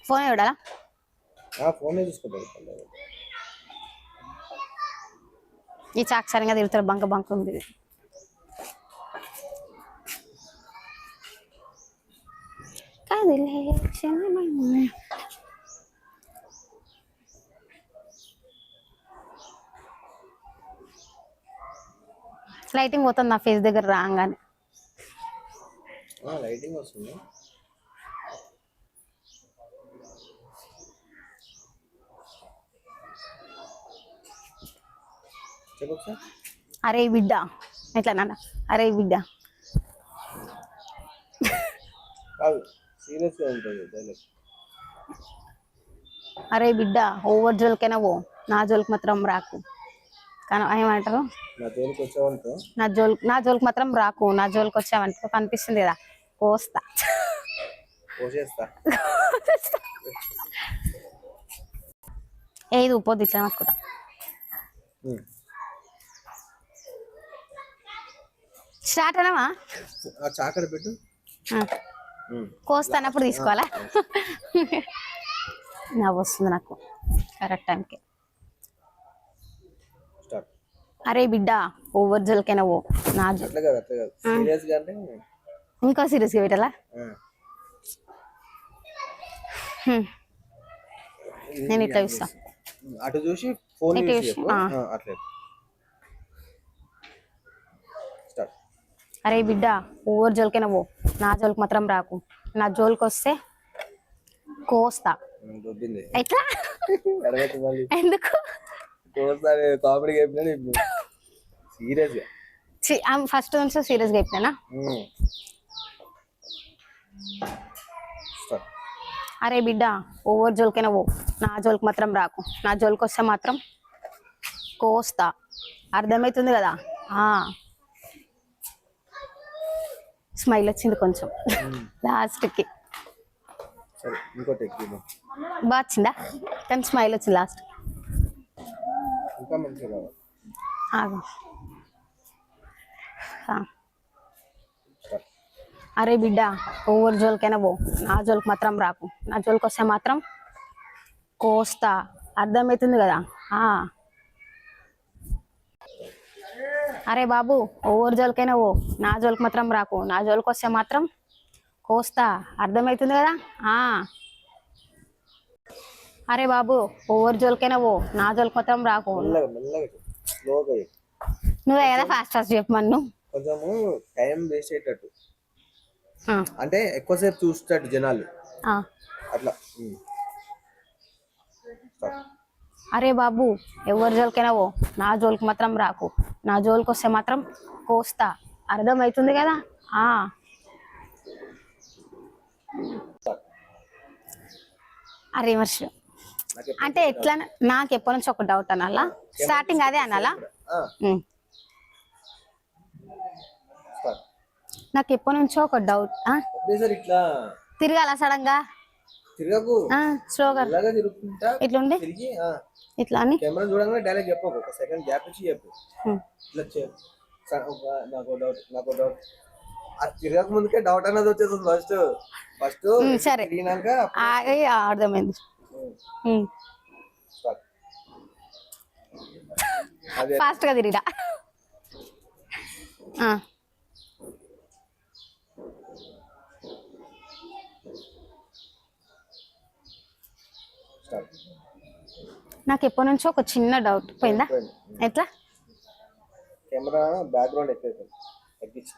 Phone చూడాలా? Phone తీసుకుంటాడు. ఈ చాక్ సరిగా తిరుగుతారు, బంక బంక ఉంది. లైటింగ్ పోతుంది నా ఫేస్ దగ్గర రాగానే. లైటింగ్ వస్తుంది. అరే బిడ్డ ఎట్లా నాన్న? అరే బిడ్డ అరే బిడ్డ ఓవర్ జోలికైనా పో, నా జోలికి మాత్రం రాకు. కానీ ఏమంటారు, నా జోలికి మాత్రం రాకు, నా జోలికి వచ్చావంటే కనిపిస్తుంది కదా కోస్తా. ఏది ఉపోద్ది ఇట్లా అనుకుంటా. స్టార్ట్ అనమా? చాకడ పెట్టు. కోస్తానప్పుడు తీసుకోవాలా? నవ్వు వస్తుంది నాకు కరెక్ట్ టైంకి. అరే బిడ్డ ఓవర్ జోలికైనా పో, నా ఇంకా సీరియస్గా పెట్టాలా? నేను ఇట్లా చూస్తా. అటు చూసి ఫోన్ అరే బిడ్డ ఓవర్ జోలికైనా పో, నా జోలికి మాత్రం రాకు, నా జోలికి వస్తే కోస్తా. ఎట్లా? ఎందుకు కామెడీ సీరియస్ గా? ఫస్ట్ నుంచి సీరియస్ గా చెప్పినా. అరే బిడ్డ ఓవర్ జోలికైనా పో, నా జోలికి మాత్రం రాకు, నా జోలికి వస్తే మాత్రం కోస్తా. అర్థమవుతుంది కదా? స్మైల్ వచ్చింది కొంచెం లాస్ట్ కి. బాగా వచ్చిందా? కానీ స్మైల్ వచ్చింది లాస్ట్. అరే బిడ్డ ఓవర్ జోలికైనా పో, నా జోలికి మాత్రం రాకు, నా జోలికి వస్తే మాత్రం కోస్తా. అర్థమవుతుంది కదా? అరే బాబు ఓవర్ జోలికైనా పో, నా జోలికి మాత్రం రాకు, నా జోలికి వస్తే మాత్రం కోస్తా. అర్థమవుతుంది కదా? అరే బాబు ఓవర్ జోలికైనా పో, నా జోలికి మాత్రం రాకు. నువ్వే కదా ఫాస్ట్ ఫాస్ట్ చెప్పమను. కొంచెము టైం వేస్ట్ అయ్యేటట్టు, అంటే ఎక్కువసేపు చూస్తాడు జనాలు అట్లా. అరే బాబు ఎవరి జోలికైనా పో, నా జోలికి మాత్రం రాకు, నా జోలికి వస్తే మాత్రం కోస్తా. అర్థమవుతుంది కదా? అరే వర్ష అంటే ఎట్లా? నాకు ఎప్పటి నుంచి ఒక డౌట్ అనాలా? స్టార్టింగ్ అదే అనాలా? నాకు ఎప్పటి నుంచో ఒక డౌట్. తిరగాల సడన్ గా? స్లోగా ఇట్లుండి ఇట్లా అని చూడంగానే డైలాగ్ చెప్పకు, ఒక సెకండ్ గ్యాప్ ఇచ్చి చెప్పు. నాకు డౌట్ అది తిరగక ముందుకే డౌట్ అన్నది వచ్చేస్తుంది ఫస్ట్. సరే అర్థమైంది. ఫాస్ట్ గా తిరిగిరా. నాకు ఎప్పటి నుంచో ఒక చిన్న డౌట్. పోయిందా? ఎట్లా? కెమెరా బ్యాక్గ్రౌండ్ తగ్గించి.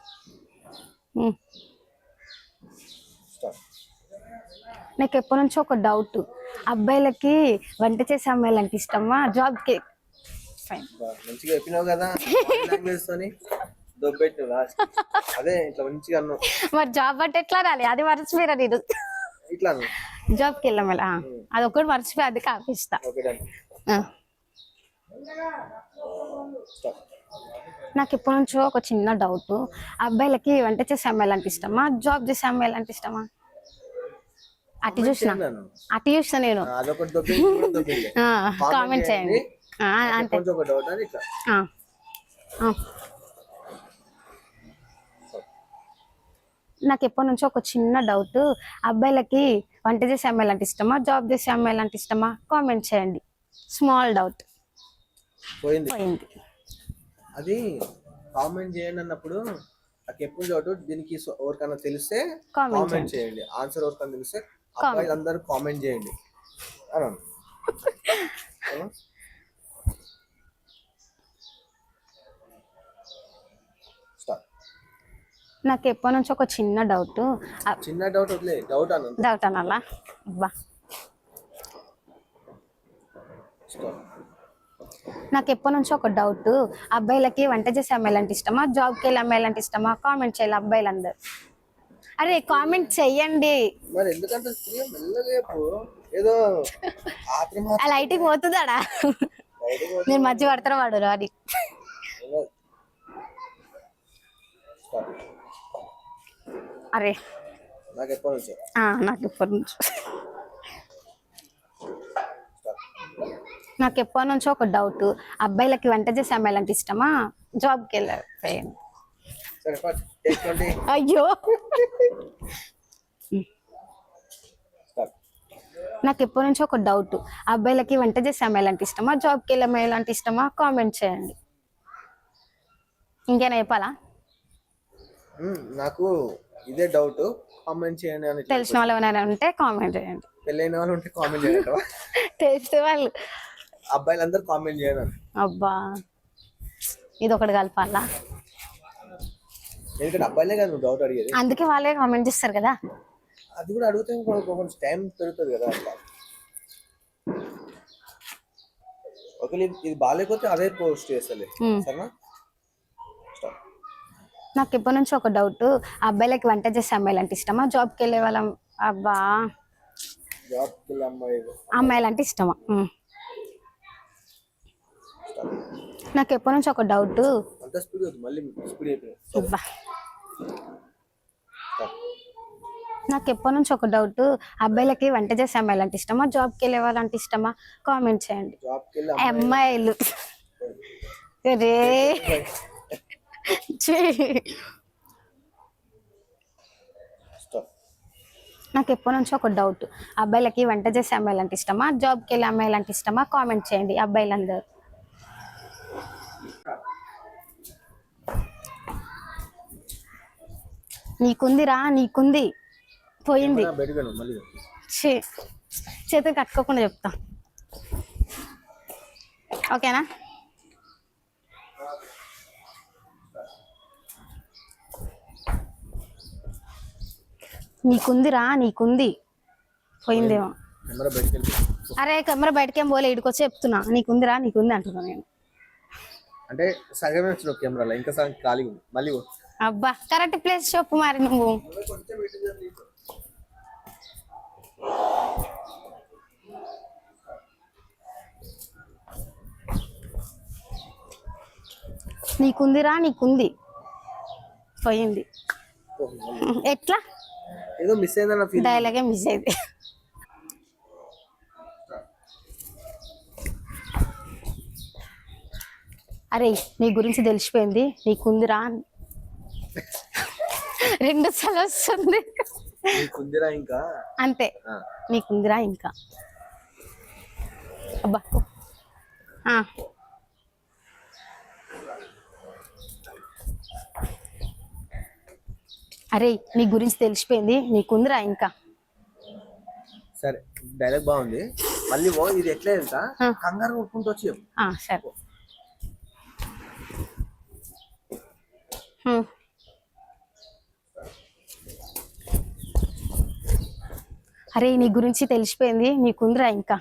నాకు ఎప్పటి నుంచో ఒక డౌట్, అబ్బాయిలకి వంట చేసే అమ్మాయిలు అంటే ఇష్టమా, జాబ్ కి? మంచిగా చెప్పినావు కదా, అదే ఇట్లా మంచిగా అన్నావు. మరి జాబ్ అంటే ఎట్లా రాలి? అది మర్చిపోయిరా నేను. ఇట్లా జాబ్కి వెళ్ళాం మళ్ళీ అది ఒకటి మర్చిపోయి అది కాపిస్తా. నాకు ఎప్పటి నుంచో ఒక చిన్న డౌట్, అబ్బాయిలకి వంట చేసే అమ్మాయిలు అంటే ఇష్టమా, జాబ్ చేసే అమ్మాయిలు అంటే ఇష్టమా? అటు చూస్తా నేను. కామెంట్ చేయండి అంతే. నాకు ఎప్పటి నుంచో ఒక చిన్న డౌట్, అబ్బాయిలకి వంట చేసే అమ్మాయిలు అంటే ఇష్టమా, జాబ్ చేసే అమ్మాయిలు అంటే ఇష్టమా? కామెంట్ చేయండి. Small doubt. పోయింది. పోయింది. అది కామెంట్ చేయండి అన్నప్పుడు నాకు ఎప్పుడు డౌట్, దీనికి ఎవరికైనా తెలిస్తే Comment కామెంట్ చేయండి, ఆన్సర్ ఎవరికైనా తెలిస్తే అబ్బాయిలందరూ కామెంట్ చేయండి అని అవునా? Start. నాకు ఎప్పటి నుంచి ఒక చిన్న డౌట్. చిన్న డౌట్ వదిలే, డౌట్ అన్న డౌట్ అనాలా? అబ్బా, Start. నాకు ఎప్పటి నుంచి ఒక డౌట్. అబ్బాయిలకి వంట చేసే అమ్మాయిలు అంటే ఇష్టమా, జాబ్కి వెళ్ళే అమ్మాయిలు అంటే ఇష్టమా? కామెంట్ చేయాలి అబ్బాయిలందరూ. అరే కామెంట్ చెయ్యండి. మరి ఎందుకంటే మెల్లగా చెప్పు, ఏదో ఆత్రం ఆ లైట్కి పోతుందాడా? నేను మధ్య పడతారా వాడు రాడి. అరే నాకు ఎప్పటి నుంచి నాకు ఎప్పటి నుంచి నాకు ఎప్పటి నుంచో ఒక డౌట్. అబ్బాయిలకి వంట చేసే అమ్మాయిలు అంటే ఇష్టమా, జాబ్కి వెళ్ళారు? సరే ఫస్ట్ టేక్ 20. అయ్యో, Start. నాకు ఎప్పటి నుంచో ఒక డౌట్. అబ్బాయిలకి వంట చేసే అమ్మాయిలు అంటే ఇష్టమా, జాబ్కి వెళ్ళే అమ్మాయిలు అంటే ఇష్టమా? కామెంట్ చేయండి. ఇంకేనా చెప్పాలా? నాకు ఇదే డౌట్, కామెంట్ చేయండి అని. తెలిసిన వాళ్ళు ఎవరైనా ఉంటే కామెంట్ చేయండి. పెళ్ళైన వాళ్ళు ఉంటే కామెంట్ చేయండి. తెలిసిన వాళ్ళు అబ్బాయిలందరూ కామెంట్ చేయండి. అబ్బా, ఇది ఒకటి కలపాలా? ఎందుకంటే అబ్బాయిలే కదా నువ్వు డౌట్ అడిగేది, అందుకే వాళ్ళే కామెంట్ చేస్తారు కదా. అది కూడా అడిగితే కొంచెం టైం పెరుగుతుంది కదా అట్లా. ఒకవేళ ఇది బాగాలేకపోతే అదే పోస్ట్ చేస్తలే, సరేనా? Start. నాకు ఎప్పటి నుంచి ఒక డౌట్. అబ్బాయిలకి వంట చేసే అమ్మాయిలు అంటే ఇష్టమా, జాబ్కి వెళ్ళే వాళ్ళం అబ్బా జాబ్కి వెళ్ళే అమ్మాయిలు అంటే ఇష్టమా? నాకు ఎప్పటి నుంచి ఒక డౌట్. అంత స్పీడ్ వద్దు, మళ్ళీ స్పీడ్ అయిపోయింది. అబ్బా, నాకు ఎప్పటి నుంచి ఒక డౌట్. అబ్బాయిలకి వంట చేసే అమ్మాయిలు అంటే ఇష్టమా, జాబ్కి వెళ్ళే వాళ్ళంటే ఇష్టమా? కామెంట్ చేయండి జాబ్కి వెళ్ళే అమ్మాయిలు. రే Start. నాకు ఎప్పటి నుంచి ఒక డౌట్. అబ్బాయిలకి వంట చేసే అమ్మాయిలు అంటే ఇష్టమా, జాబ్కి వెళ్ళే అమ్మాయిలు అంటే ఇష్టమా? కామెంట్ చేయండి అబ్బాయిలందరూ. నీకుందిరా, నీకుంది. పోయింది. బయటకు మళ్ళీ చేతులు కట్టుకోకుండా చెప్తా, ఓకేనా? నీకుందిరా, నీకుంది. పోయిందేమో. కెమెరా బయటకు వెళ్ళి. అరే కెమెరా బయటకేం పోలే, ఇడికొచ్చి చెప్తున్నా నీకుందిరా, నీకుంది అంటున్నా నేను. అంటే సగమే వచ్చిన కెమెరాలో, ఇంకా సగం ఖాళీ ఉంది. మళ్ళీ అబ్బా, కరెక్ట్ ప్లేస్ చెప్పు మరి నువ్వు. నీకుందిరా, నీకుంది. పోయింది. ఎట్లా? ఏదో మిస్ అయిందన్న ఫీల్. డైలాగే మిస్ అయింది. అరే నీ గురించి తెలిసిపోయింది, నీకుందిరా. 2 సార్లు వస్తుంది. నీకుందిరా ఇంకా అంతే, నీకుందిరా ఇంకా. అబ్బా, అరే నీ గురించి తెలిసిపోయింది, నీకుందిరా ఇంకా. సరే డైలాగ్ బాగుంది, మళ్ళీ ఇది ఎట్లా వెళ్తా కంగారు కొట్టుకుంటూ వచ్చి చెప్పు. సరే. అరే నీ గురించి తెలిసిపోయింది, నీకుందిరా ఇంకా.